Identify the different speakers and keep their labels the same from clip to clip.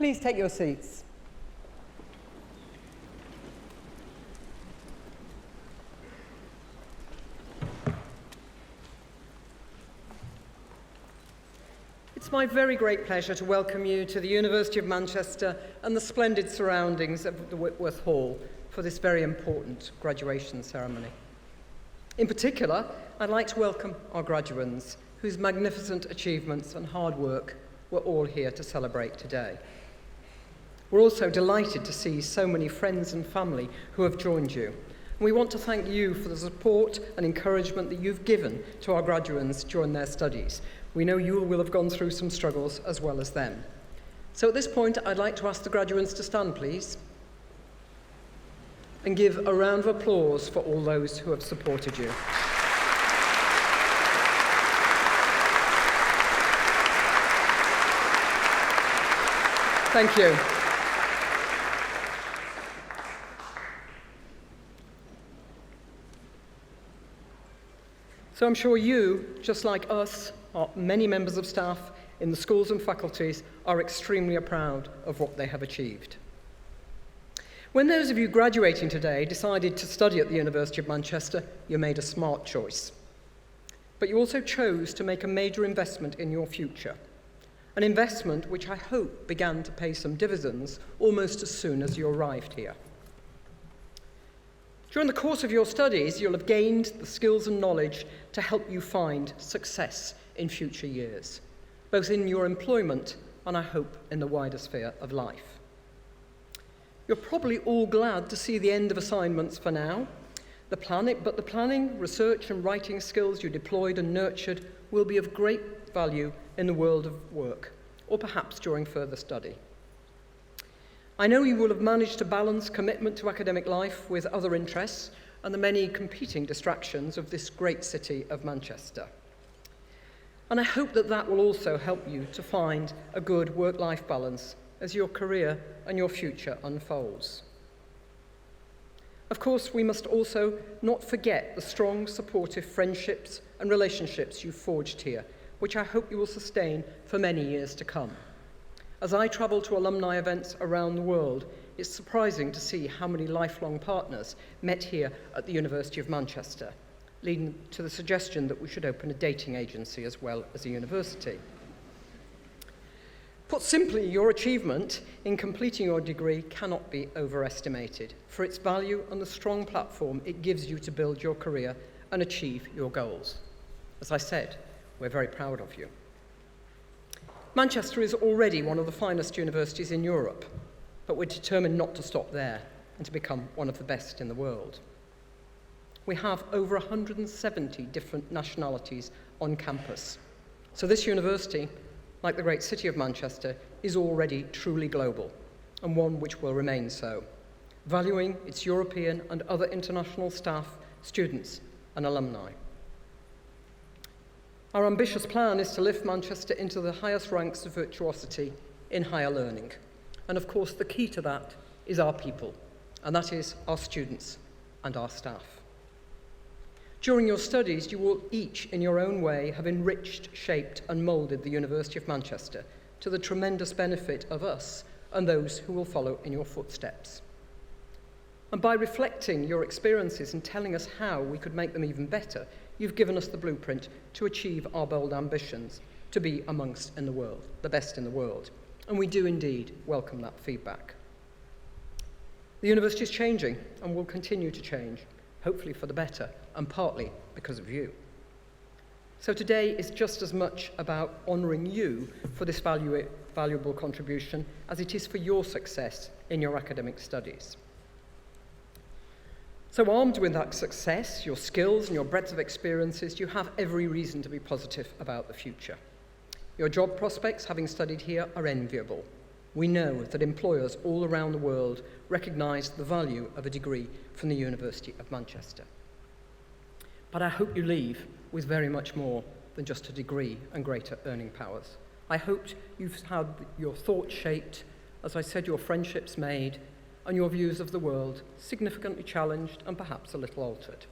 Speaker 1: Please take your seats. It's my very great pleasure to welcome you to the University of Manchester and the splendid surroundings of the Whitworth Hall for this very important graduation ceremony. In particular, I'd like to welcome our graduands, whose magnificent achievements and hard work we're all here to celebrate today. We're also delighted to see so many friends and family who have joined you. And we want to thank you for the support and encouragement that you've given to our graduands during their studies. We know you will have gone through some struggles as well as them. So at this point, I'd like to ask the graduands to stand, please, and give a round of applause for all those who have supported you. Thank you. So I'm sure you, just like us, many members of staff in the schools and faculties, are extremely proud of what they have achieved. When those of you graduating today decided to study at the University of Manchester, you made a smart choice. But you also chose to make a major investment in your future, an investment which I hope began to pay some dividends almost as soon as you arrived here. During the course of your studies, you'll have gained the skills and knowledge to help you find success in future years, both in your employment and I hope in the wider sphere of life. You're probably all glad to see the end of assignments for now. But the planning, research and writing skills you deployed and nurtured will be of great value in the world of work, or perhaps during further study. I know you will have managed to balance commitment to academic life with other interests and the many competing distractions of this great city of Manchester. And I hope that that will also help you to find a good work-life balance as your career and your future unfolds. Of course, we must also not forget the strong, supportive friendships and relationships you've forged here, which I hope you will sustain for many years to come. As I travel to alumni events around the world, it's surprising to see how many lifelong partners met here at the University of Manchester, leading to the suggestion that we should open a dating agency as well as a university. Put simply, your achievement in completing your degree cannot be overestimated for its value and the strong platform it gives you to build your career and achieve your goals. As I said, we're very proud of you. Manchester is already one of the finest universities in Europe, but we're determined not to stop there and to become one of the best in the world. We have over 170 different nationalities on campus. So this university, like the great city of Manchester, is already truly global, and one which will remain so, valuing its European and other international staff, students, and alumni. Our ambitious plan is to lift Manchester into the highest ranks of virtuosity in higher learning. And of course, the key to that is our people, and that is our students and our staff. During your studies, you will each, in your own way, have enriched, shaped, and moulded the University of Manchester to the tremendous benefit of us and those who will follow in your footsteps. And by reflecting your experiences and telling us how we could make them even better, you've given us the blueprint to achieve our bold ambitions to be amongst in the world, the best in the world. And we do indeed welcome that feedback. The university is changing and will continue to change, hopefully for the better, and partly because of you. So today is just as much about honouring you for this valuable contribution as it is for your success in your academic studies. So armed with that success, your skills and your breadth of experiences, you have every reason to be positive about the future. Your job prospects, having studied here, are enviable. We know that employers all around the world recognise the value of a degree from the University of Manchester. But I hope you leave with very much more than just a degree and greater earning powers. I hope you've had your thoughts shaped, as I said, your friendships made, and your views of the world significantly challenged and perhaps a little altered.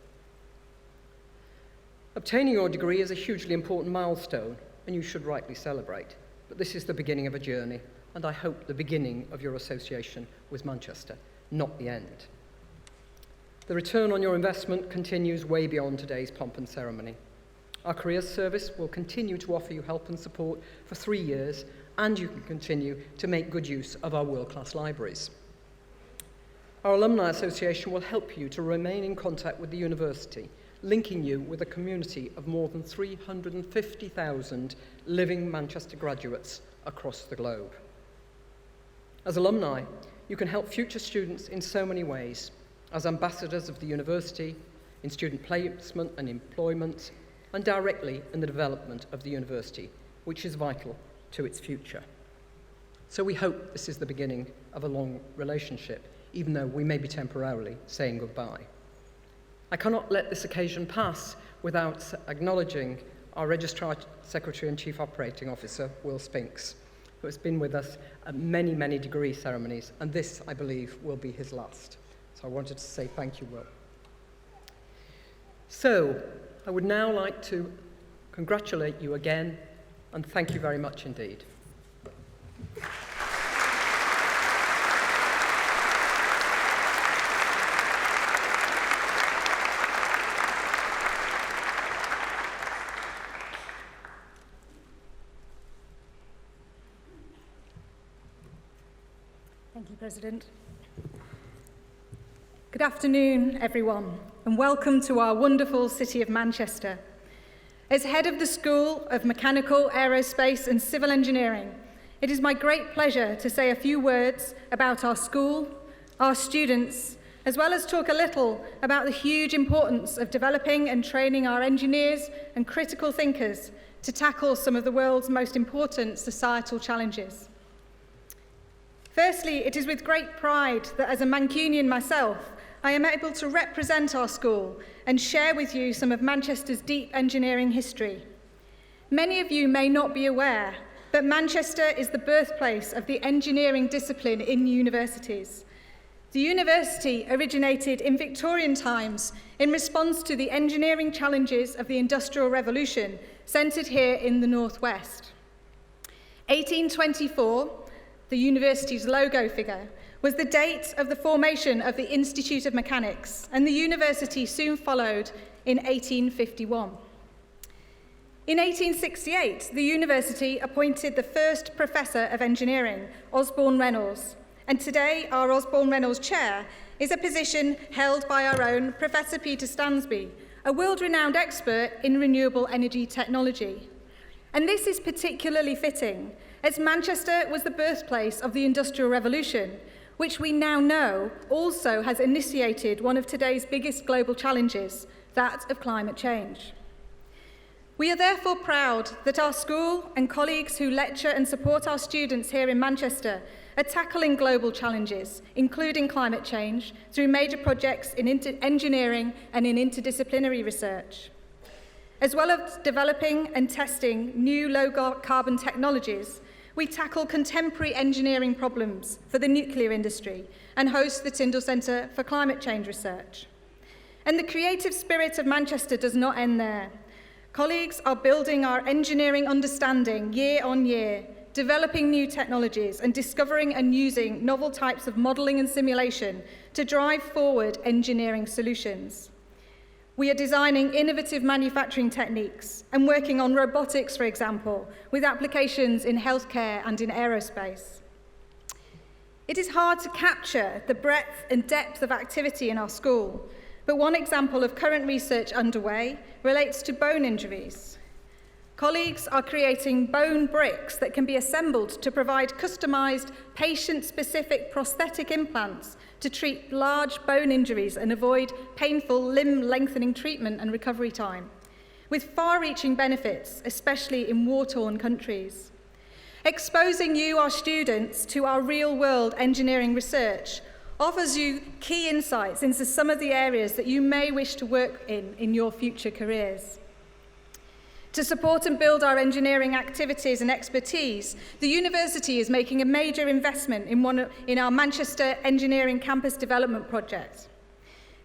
Speaker 1: Obtaining your degree is a hugely important milestone, and you should rightly celebrate. but this is the beginning of a journey, and I hope the beginning of your association with Manchester, not the end. The return on your investment continues way beyond today's pomp and ceremony. Our careers service will continue to offer you help and support for 3 years, and you can continue to make good use of our world-class libraries. Our Alumni Association will help you to remain in contact with the university, linking you with a community of more than 350,000 living Manchester graduates across the globe. As alumni, you can help future students in so many ways, as ambassadors of the university, in student placement and employment, and directly in the development of the university, which is vital to its future. So we hope this is the beginning of a long relationship, even though we may be temporarily saying goodbye. I cannot let this occasion pass without acknowledging our Registrar Secretary and Chief Operating Officer, Will Spinks, who has been with us at many, many degree ceremonies, and this, I believe, will be his last. So I wanted to say thank you, Will. So, I would now like to congratulate you again, and thank you very much indeed.
Speaker 2: Thank you, President. Good afternoon, everyone, and welcome to our wonderful city of Manchester. As head of the School of Mechanical, Aerospace and Civil Engineering, it is my great pleasure to say a few words about our school, our students, as well as talk a little about the huge importance of developing and training our engineers and critical thinkers to tackle some of the world's most important societal challenges. Firstly, it is with great pride that as a Mancunian myself, I am able to represent our school and share with you some of Manchester's deep engineering history. Many of you may not be aware, but Manchester is the birthplace of the engineering discipline in universities. The university originated in Victorian times in response to the engineering challenges of the Industrial Revolution, centred here in the Northwest. 1824, the university's logo figure, was the date of the formation of the Institute of Mechanics, and the university soon followed in 1851. In 1868, the university appointed the first professor of engineering, Osborne Reynolds, and today our Osborne Reynolds Chair is a position held by our own Professor Peter Stansby, a world-renowned expert in renewable energy technology. And this is particularly fitting, as Manchester was the birthplace of the Industrial Revolution, which we now know also has initiated one of today's biggest global challenges, that of climate change. We are therefore proud that our school and colleagues who lecture and support our students here in Manchester are tackling global challenges, including climate change, through major projects in engineering and in interdisciplinary research. As well as developing and testing new low-carbon technologies, we tackle contemporary engineering problems for the nuclear industry and host the Tyndall Centre for Climate Change Research. And the creative spirit of Manchester does not end there. Colleagues are building our engineering understanding year on year, developing new technologies and discovering and using novel types of modelling and simulation to drive forward engineering solutions. We are designing innovative manufacturing techniques and working on robotics, for example, with applications in healthcare and in aerospace. It is hard to capture the breadth and depth of activity in our school, but one example of current research underway relates to bone injuries. Colleagues are creating bone bricks that can be assembled to provide customised, patient-specific prosthetic implants to treat large bone injuries and avoid painful limb-lengthening treatment and recovery time, with far-reaching benefits, especially in war-torn countries. Exposing you, our students, to our real-world engineering research offers you key insights into some of the areas that you may wish to work in your future careers. To support and build our engineering activities and expertise, the university is making a major investment in our Manchester Engineering Campus Development Project.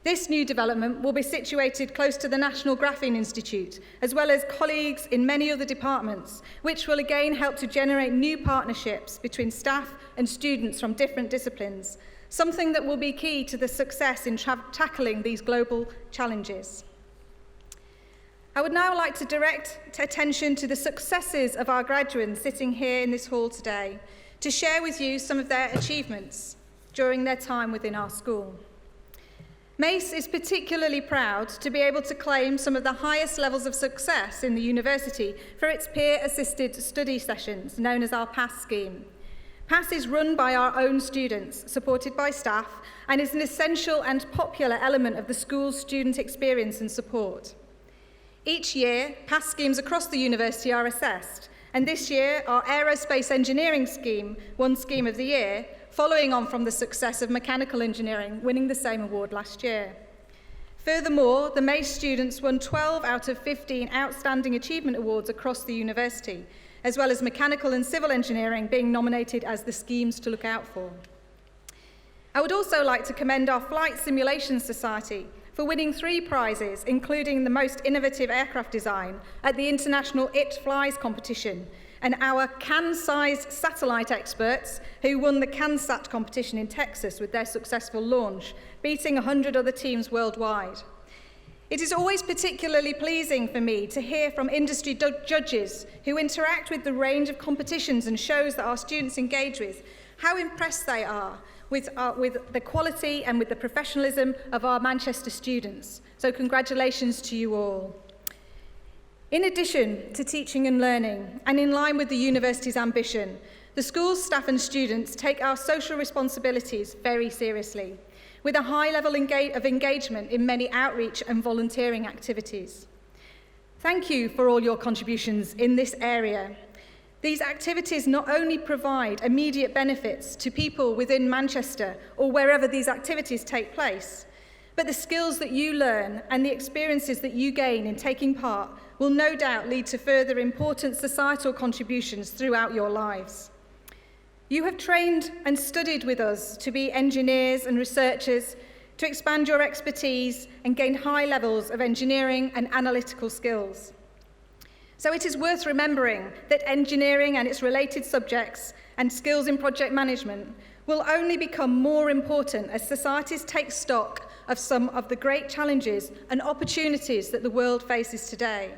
Speaker 2: This new development will be situated close to the National Graphene Institute, as well as colleagues in many other departments, which will again help to generate new partnerships between staff and students from different disciplines, something that will be key to the success in tackling these global challenges. I would now like to direct attention to the successes of our graduates sitting here in this hall today, to share with you some of their achievements during their time within our school. Mace is particularly proud to be able to claim some of the highest levels of success in the university for its peer-assisted study sessions, known as our PASS scheme. PASS is run by our own students, supported by staff, and is an essential and popular element of the school's student experience and support. Each year, PASS schemes across the university are assessed, and this year, our Aerospace Engineering scheme won Scheme of the Year, following on from the success of Mechanical Engineering, winning the same award last year. Furthermore, the Mace students won 12 out of 15 Outstanding Achievement Awards across the university, as well as Mechanical and Civil Engineering being nominated as the schemes to look out for. I would also like to commend our Flight Simulation Society for winning 3 prizes, including the most innovative aircraft design at the International It Flies competition, and our CAN-sized satellite experts who won the CANSat competition in Texas with their successful launch, beating 100 other teams worldwide. It is always particularly pleasing for me to hear from industry judges who interact with the range of competitions and shows that our students engage with, how impressed they are with the quality and with the professionalism of our Manchester students. So congratulations to you all. In addition to teaching and learning, and in line with the university's ambition, the school's staff and students take our social responsibilities very seriously, with a high level of engagement in many outreach and volunteering activities. Thank you for all your contributions in this area. These activities not only provide immediate benefits to people within Manchester or wherever these activities take place, but the skills that you learn and the experiences that you gain in taking part will no doubt lead to further important societal contributions throughout your lives. You have trained and studied with us to be engineers and researchers, to expand your expertise and gain high levels of engineering and analytical skills. So it is worth remembering that engineering and its related subjects and skills in project management will only become more important as societies take stock of some of the great challenges and opportunities that the world faces today.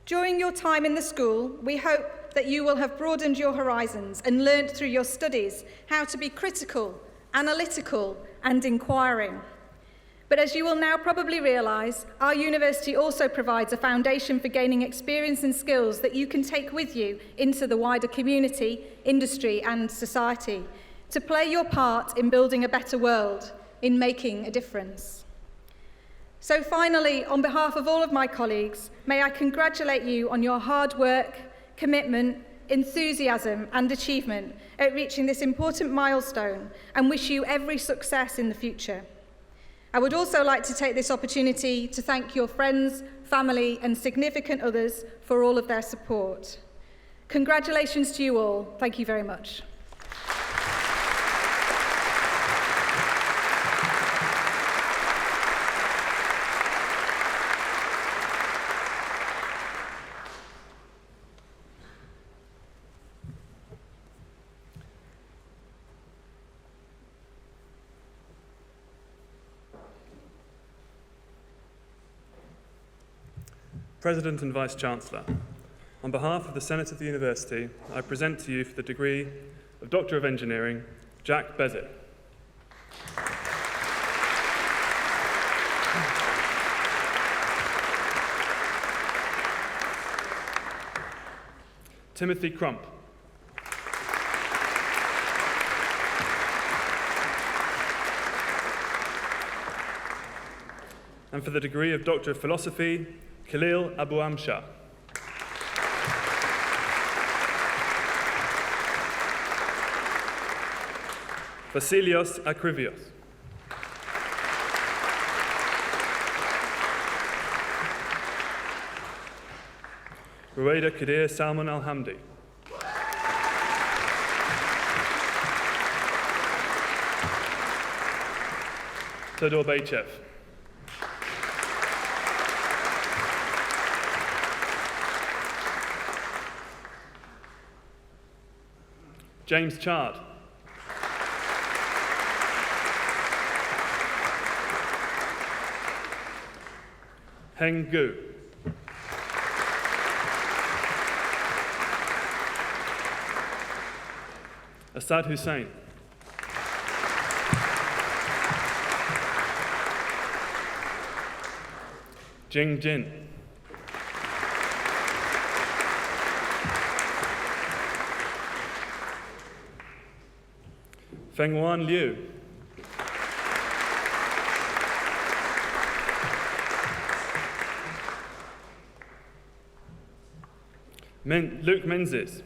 Speaker 2: During your time in the school, we hope that you will have broadened your horizons and learnt through your studies how to be critical, analytical, and inquiring. But as you will now probably realise, our university also provides a foundation for gaining experience and skills that you can take with you into the wider community, industry, and society to play your part in building a better world, in making a difference. So finally, on behalf of all of my colleagues, may I congratulate you on your hard work, commitment, enthusiasm, and achievement at reaching this important milestone, and wish you every success in the future. I would also like to take this opportunity to thank your friends, family, and significant others for all of their support. Congratulations to you all. Thank you very much.
Speaker 3: President and Vice-Chancellor, on behalf of the Senate of the University, I present to you for the degree of Doctor of Engineering, Jack Bezit. Timothy Crump. And for the degree of Doctor of Philosophy, Khalil Abu Amshah. Vasilios Akrivios. Ruwaida Kadir Salman Al-Hamdi. Todor Beichev. James Chard. Heng Gu. Asad Hussain. Jing Jin. Fengwan Liu. Luke Menzies.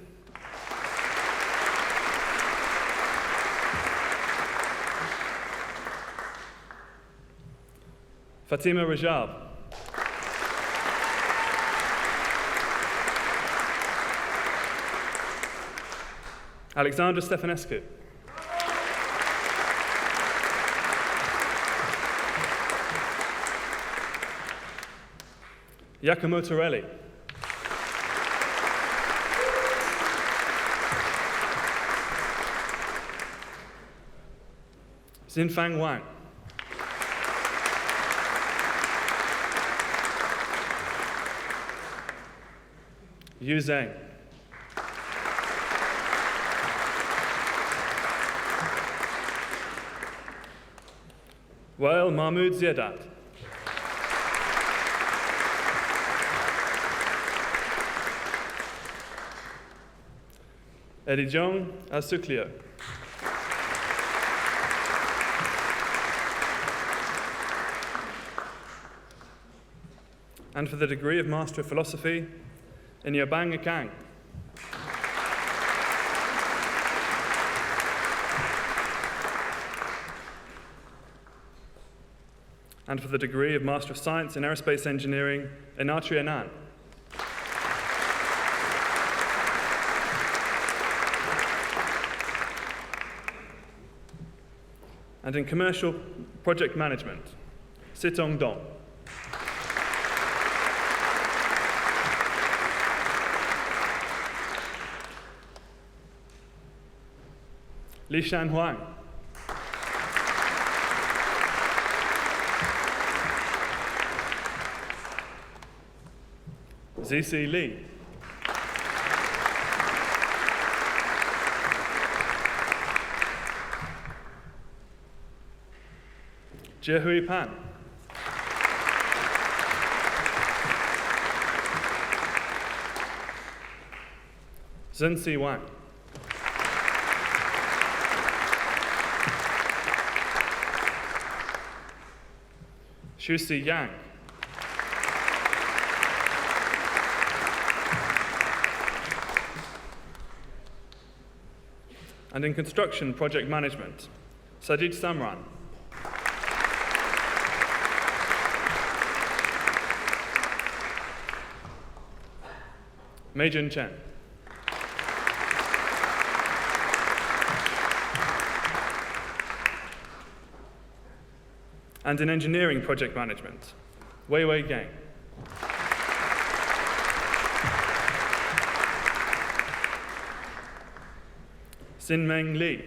Speaker 3: Fatima Rajab. Alexandra Stefanescu. Giacomo Torelli. Xinfang Wang. Yu Zheng. Wael Mahmoud Ziadat. Eddie Asuklio. And for the degree of Master of Philosophy, Inyabang Akang. And for the degree of Master of Science in Aerospace Engineering, Inatri Anan. And in Commercial Project Management, Sitong Dong. Li Shan Huang. ZC Li. Jehui Pan. Zhenxi Wang. Shusi Yang. And in Construction Project Management, Sajid Samran. Meijun Chen. And in Engineering Project Management, Wei Wei Gang. Xin-Meng Li.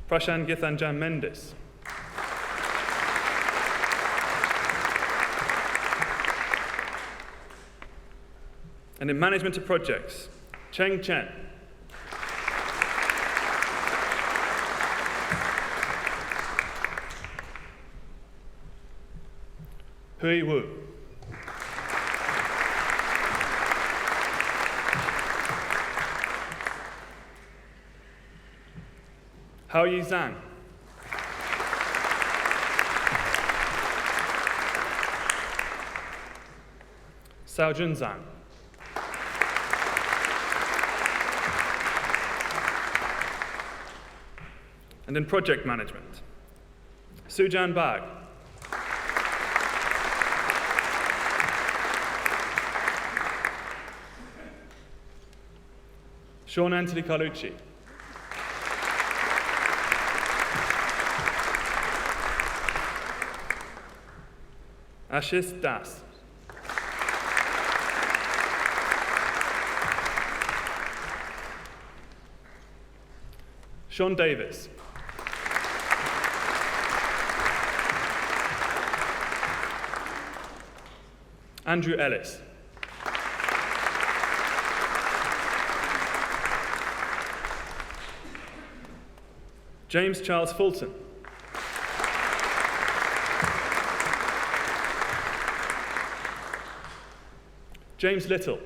Speaker 3: Prashan Githanjan Mendes. And in Management of Projects, Cheng Chen. Hui Wu. Hao Yi Zhang. Sao Jun Zhang. And in Project Management, Sujan Bag. Sean Anthony Carlucci. Ashis Das. Sean Davis. Andrew Ellis. James Charles Fulton. James Little.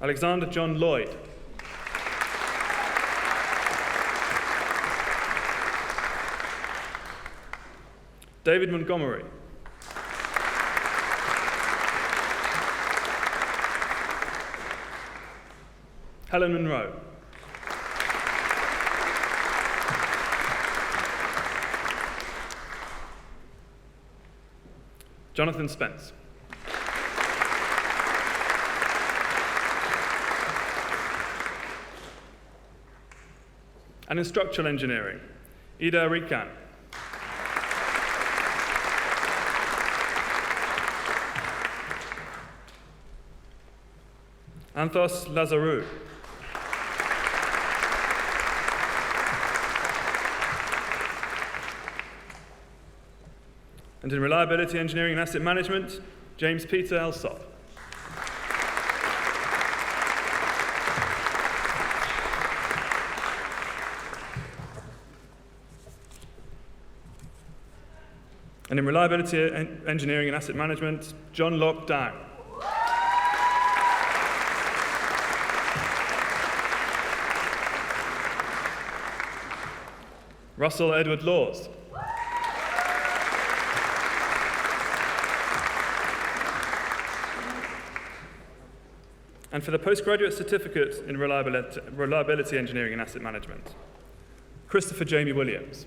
Speaker 3: Alexander John Lloyd. David Montgomery. Helen Monroe. Jonathan Spence. And in structural engineering, Ida Rikan. Anthos Lazarou. And in reliability engineering and asset management, James Peter Elsop. And in reliability engineering and asset management, John Locke Dang. Russell Edward Laws. And for the postgraduate certificate in reliability engineering and asset management, Christopher Jamie Williams.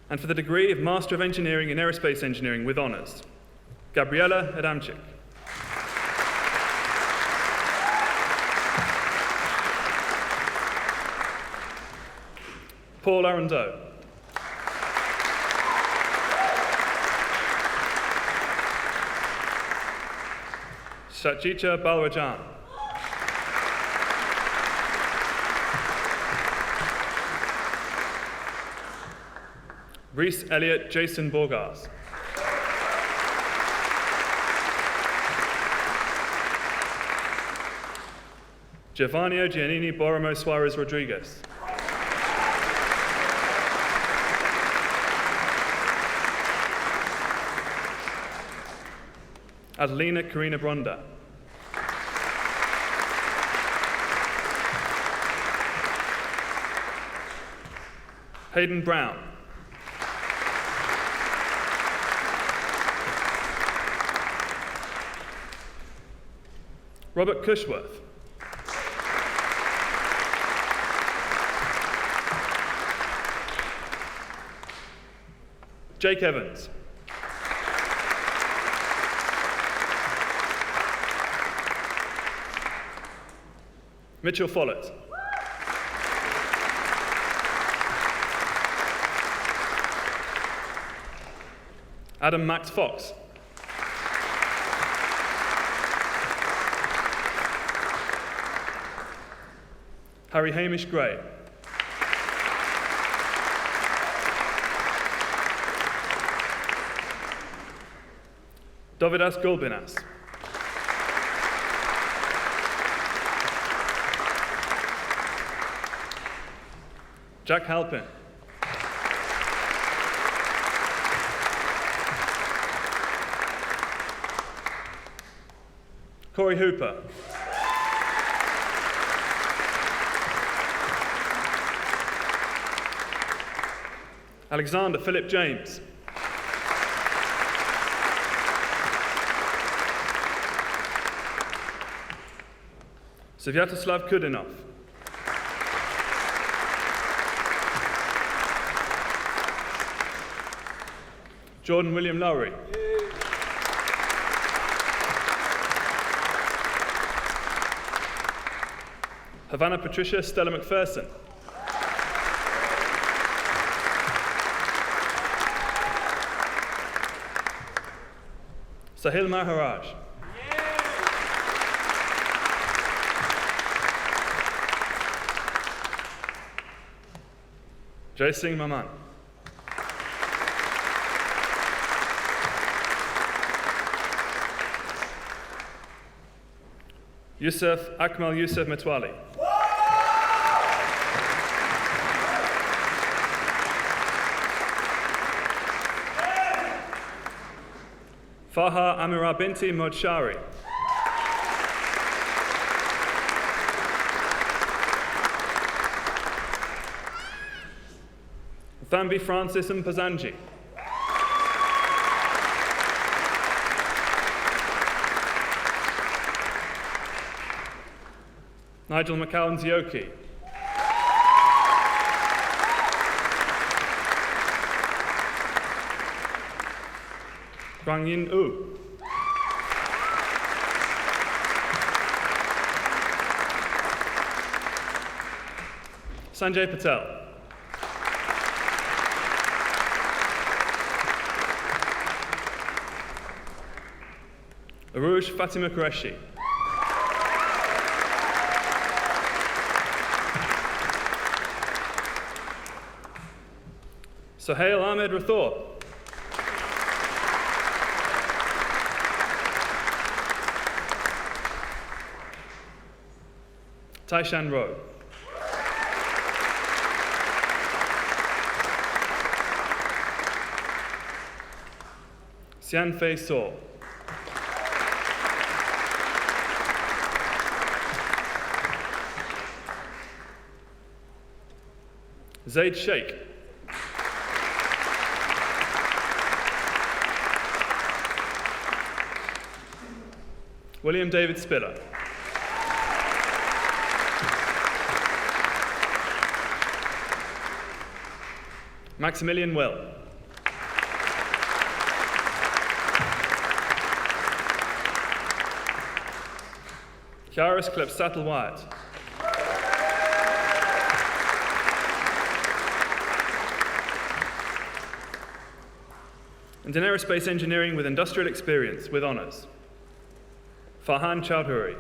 Speaker 3: And for the degree of Master of Engineering in Aerospace Engineering with honours, Gabriela Adamczyk. Paul Arondeau. Satjicha Balrajan. Reese Elliott Jason Borgars. Giovanni Giannini Borromo Suarez Rodriguez. Adelina Karina Bronda. Hayden Brown. Robert Cushworth. Jake Evans. Mitchell Follett. Adam Max Fox. Harry Hamish Gray. Davidas Gulbinas. Jack Halpin. Corey Hooper. Alexander Philip James. Svyatoslav Kudinov. Jordan William Lowry. Havana Patricia Stella McPherson. Sahil Maharaj. Jai Singh Maman. Yusuf Akmal Yusuf Metwali. Faha Amira Binti Modshari. Thambi Francis Mpazanji. Nigel McCowan Zioki. Guang Yin U. Sanjay Patel. Aruj Fatima Qureshi. Sohail Ahmed Rathor. Taishan Rowe. Sian Fei So. Zaid Sheikh. William David Spiller. Maximilian Will. Chiaris Klepsattle Wyatt. And in aerospace engineering with industrial experience with honours, Farhan Chowdhury.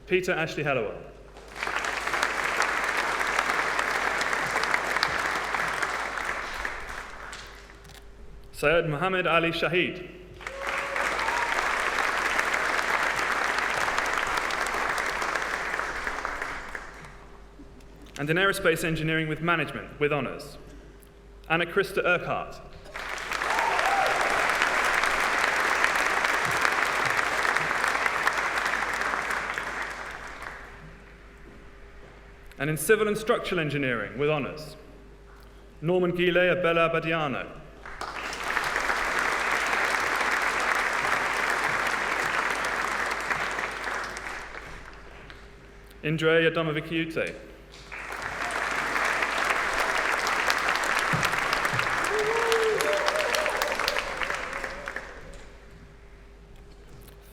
Speaker 3: Peter Ashley Hallowell. Syed Muhammad Ali Shahid. And in aerospace engineering with management with honours, Anna Krista Urquhart. And in civil and structural engineering with honours, Norman Guile Abella Badiano. Indre Adomovic-Ute.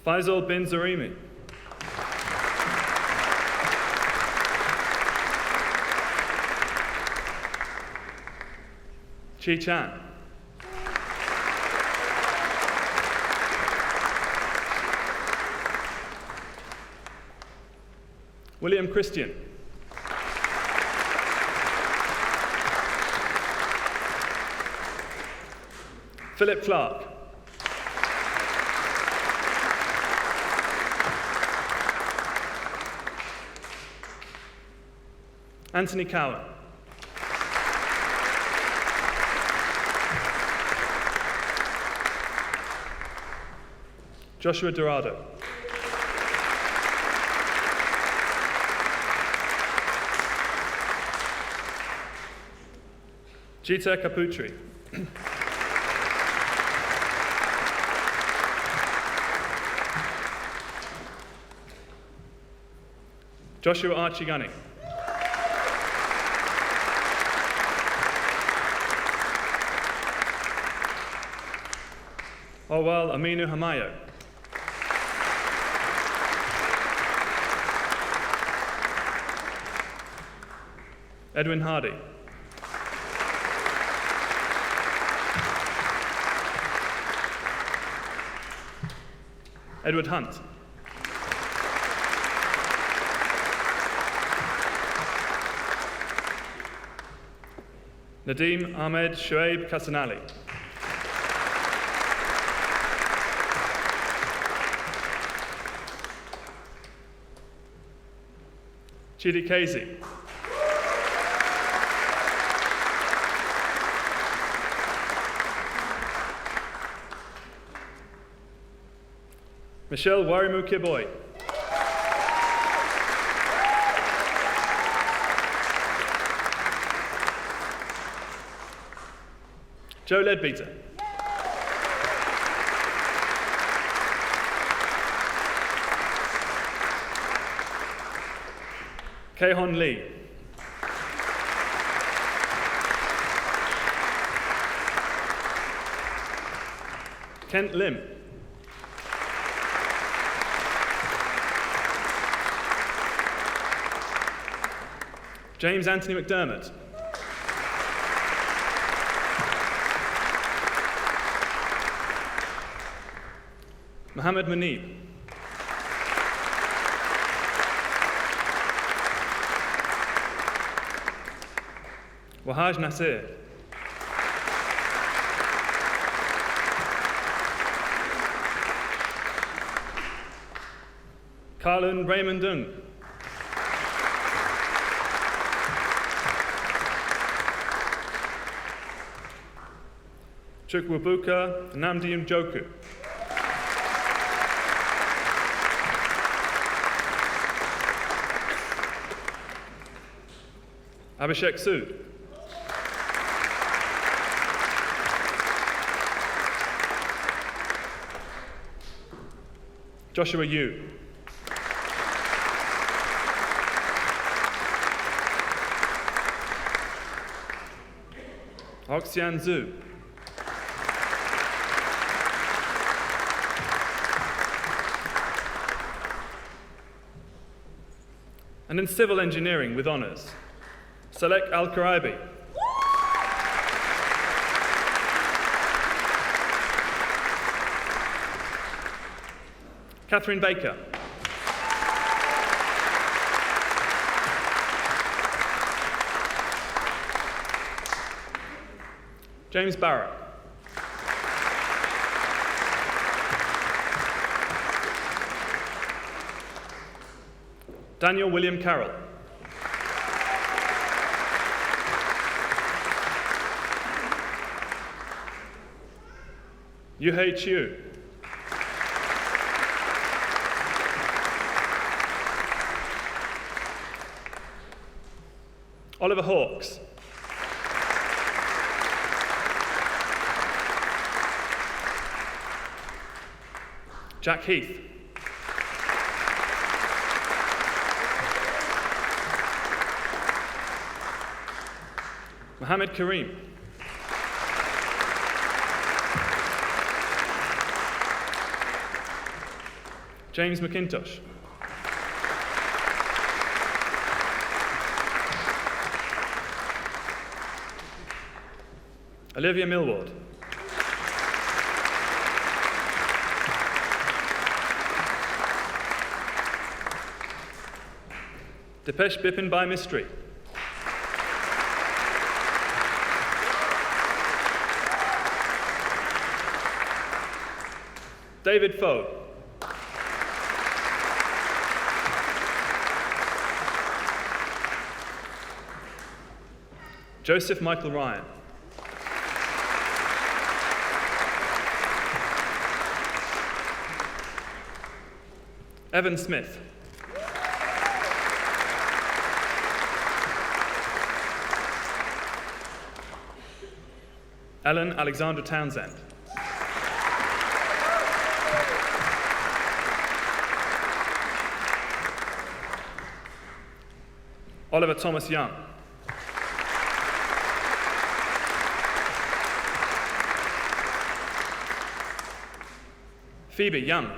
Speaker 3: Faisal bin Zarimi. Chi Chan. William Christian. Philip Clark. Anthony Cowan. Joshua Dorado. Jita Kaputri. Joshua Archie Gunning. Owal Aminu Hamayo. Edwin Hardy. Edward Hunt. Nadeem Ahmed Shoaib Kasanali. Chidi Casey. Michelle Warimu Kiboy. Joe Ledbeater. Kehon Lee. Kent Lim. James Anthony McDermott. Mohammed Munib. Wahaj Nasir. Karlun Raymond Dung. Chukwubuka Nnamdi Njoku. Abhishek Sood. Joshua Yu. Oxian Zhu. And in civil engineering with honours, Salek Al-Karaibi. Catherine Baker. James Barrett. Daniel William Carroll. Yuhei Chiu. Oliver Hawkes. Jack Heath. Mohammed Kareem. James McIntosh. Olivia Millward. Depesh Bipin by Mystery. David Foe. Joseph Michael Ryan. Evan Smith. Ellen Alexandra Townsend. Oliver Thomas Young. Phoebe Young.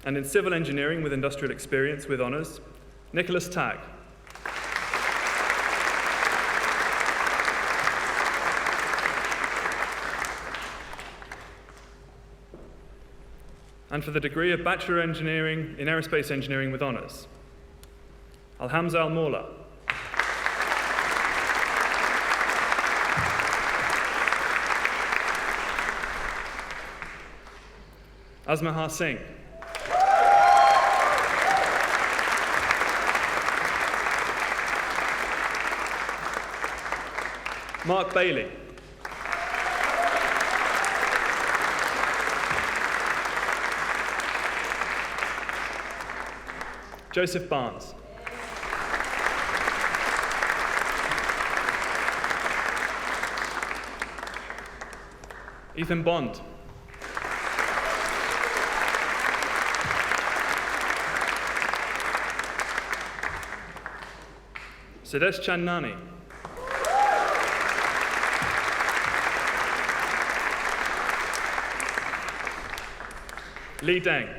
Speaker 3: And in civil engineering with industrial experience with honours, Nicholas Tagg. And for the degree of Bachelor of Engineering in Aerospace Engineering with honours, Alhamza Al-Mawla. Azmahar Singh. Mark Bailey. Joseph Barnes. Ethan Bond. Siddhesh Chandnani. Li Deng.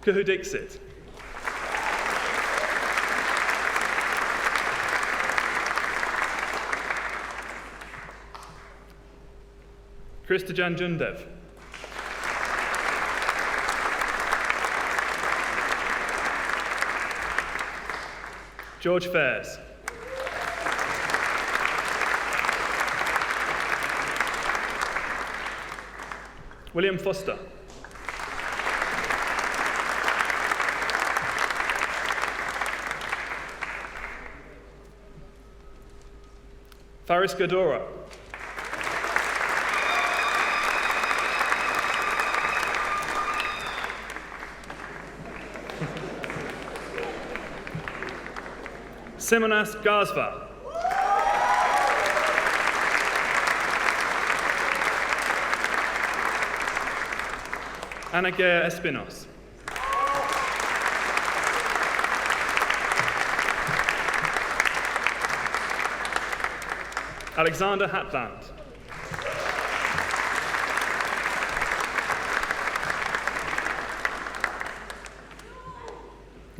Speaker 3: Kuhu Dixit. Kristajan Jundev. George Fairs. William Foster. Faris Gadora. Simonas Gazva. Anaguer Espinos. Alexander Hatland.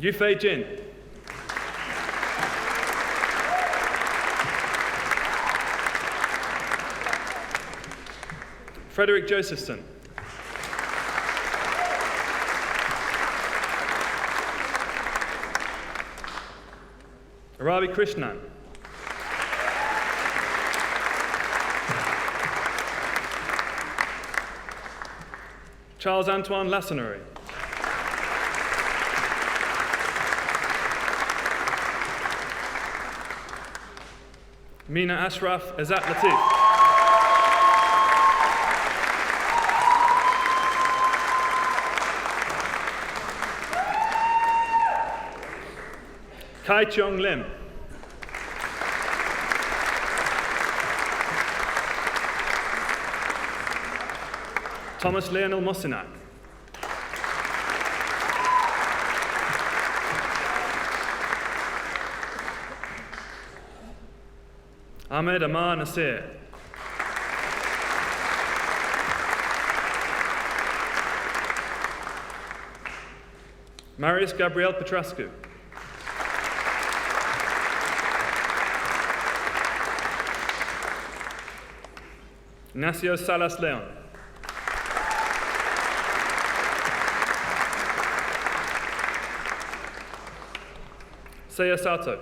Speaker 3: Yufei Jin. Frederick Josephson. Ravi Krishnan. Charles Antoine Lassonery. Mina Ashraf Azat Latif. Kai Cheong Lim. Thomas Lionel Mosinak. Ahmed Amar Nasir. Marius Gabriel Petrascu. Ignacio Salas Leon. Seiya Sato.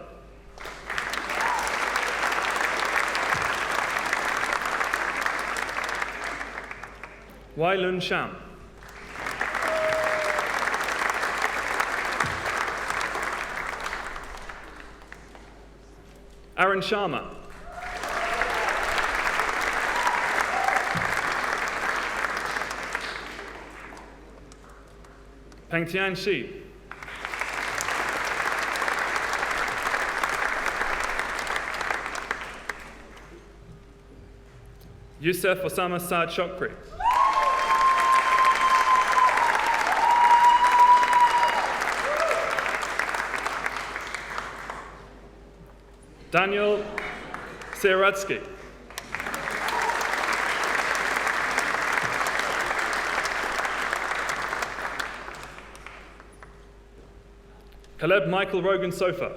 Speaker 3: Wai Lun Sham. Aaron Sharma. Peng Tian Shi. Youssef Osama Saad Shokri. Daniel Siradsky. Caleb Michael Rogan Sofa.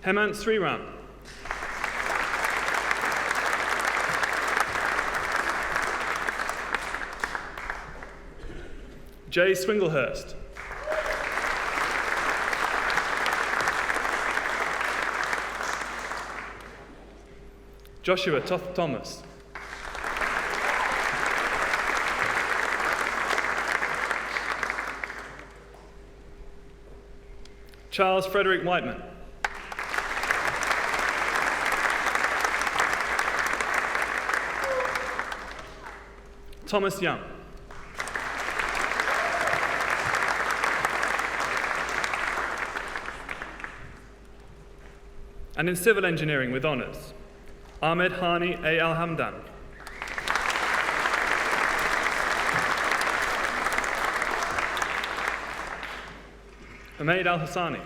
Speaker 3: Hemant Sriram. Jay Swinglehurst. Joshua Toth Thomas. Charles Frederick Whiteman. Thomas Young. And in civil engineering with honours, Ahmed Hani A. Al-Hamdan. Hamid Al-Hassani.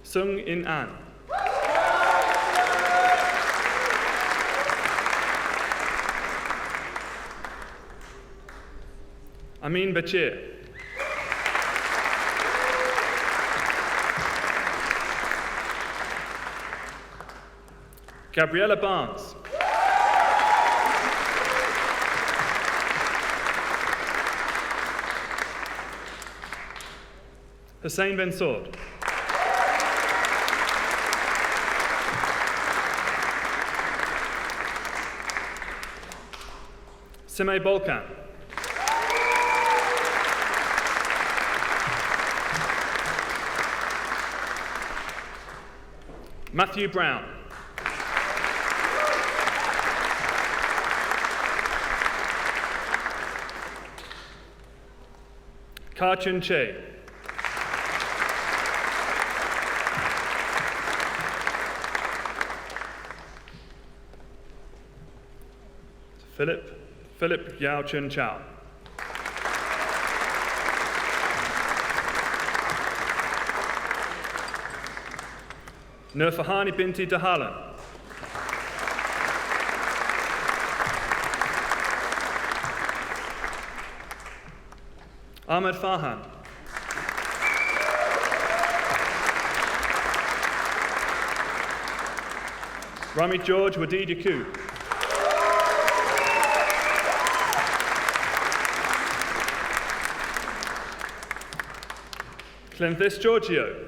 Speaker 3: Sung In An. Amin Bachir. Gabriella Barnes. Hussein Ben Saud. Sime Bolkan. Matthew Brown. Ka-Chun Che. Philip Yao Chun Chow. Nurfahani Binti Dahalan. Ahmed Farhan. Rami George Wadid Yakub. Clenthis Giorgio.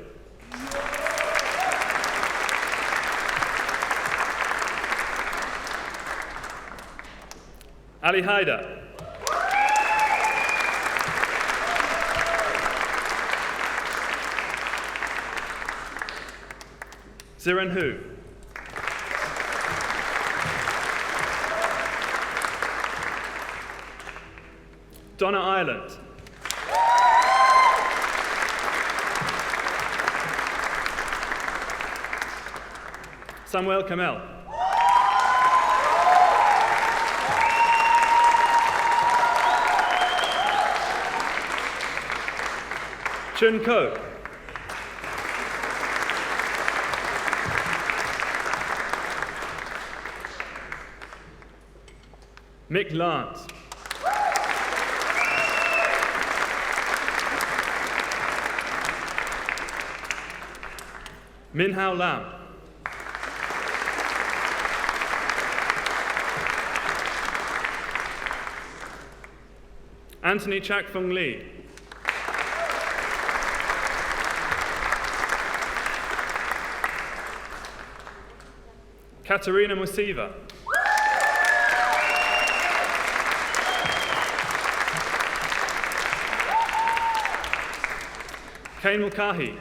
Speaker 3: Ali Haidar. Ziren Hu. Donna Ireland. Samuel Kamel. Chun Ko. Mick Lance. Min Hao Lam. Anthony Chak Fung Lee. Katerina Musiva. Kane Mulcahy.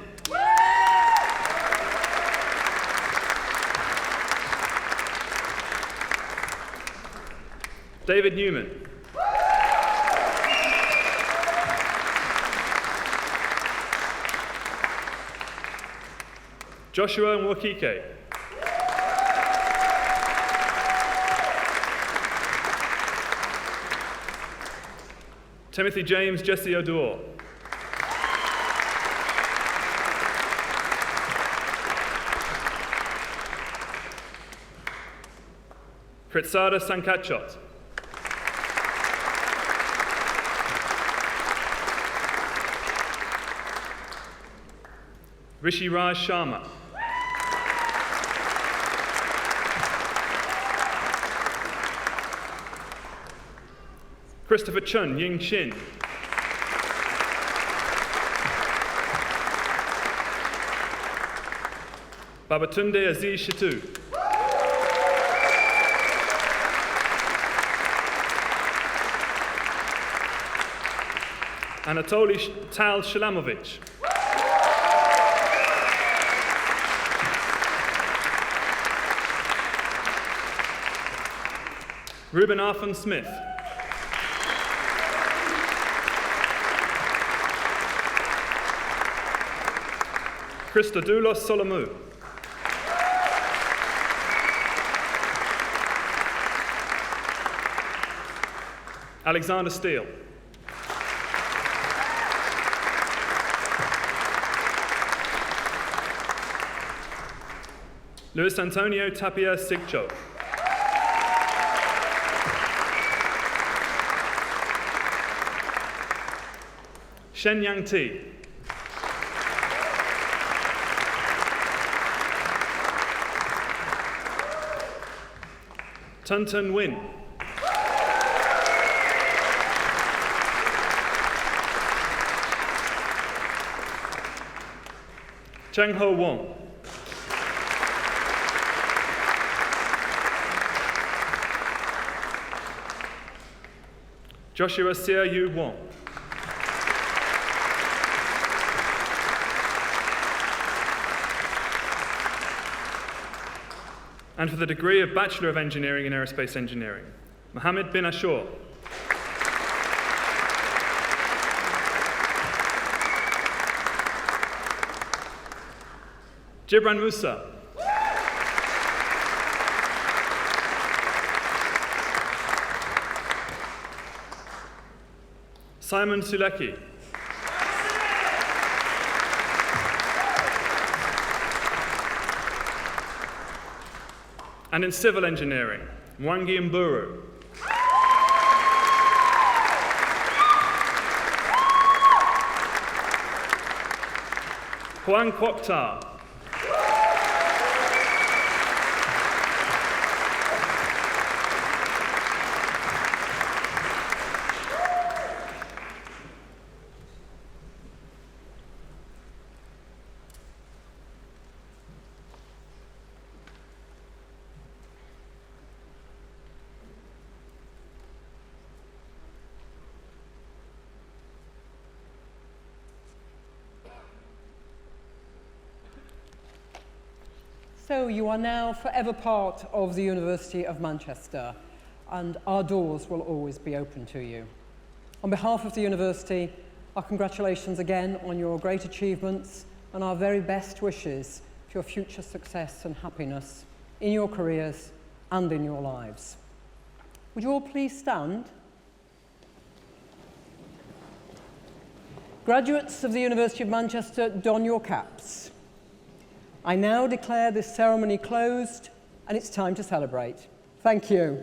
Speaker 3: David Newman. Joshua Nwokike. Timothy James Jesse Oduor. Pritsada Sankachot. Rishi Raj Sharma. Christopher Chun Ying Shin. Babatunde Aziz Shitu. Anatoly Tal Shalamovich. Ruben Arfan Smith. Christodoulos Solomou. Alexander Steele. Luis Antonio Tapia Sigcho. Shen Yang Ti. Tun Tun Win. Cheng Ho Wong. Joshua Sia Yu Wong. And for the degree of Bachelor of Engineering in Aerospace Engineering, Mohammed bin Ashur. Gibran Musa. Simon Suleki. And in civil engineering, Mwangi Mburu. Huang Kwok-ta.
Speaker 1: So you are now forever part of the University of Manchester, and our doors will always be open to you. On behalf of the university, our congratulations again on your great achievements and our very best wishes for your future success and happiness in your careers and in your lives. Would you all please stand? Graduates of the University of Manchester, don your caps. I now declare this ceremony closed, and it's time to celebrate. Thank you.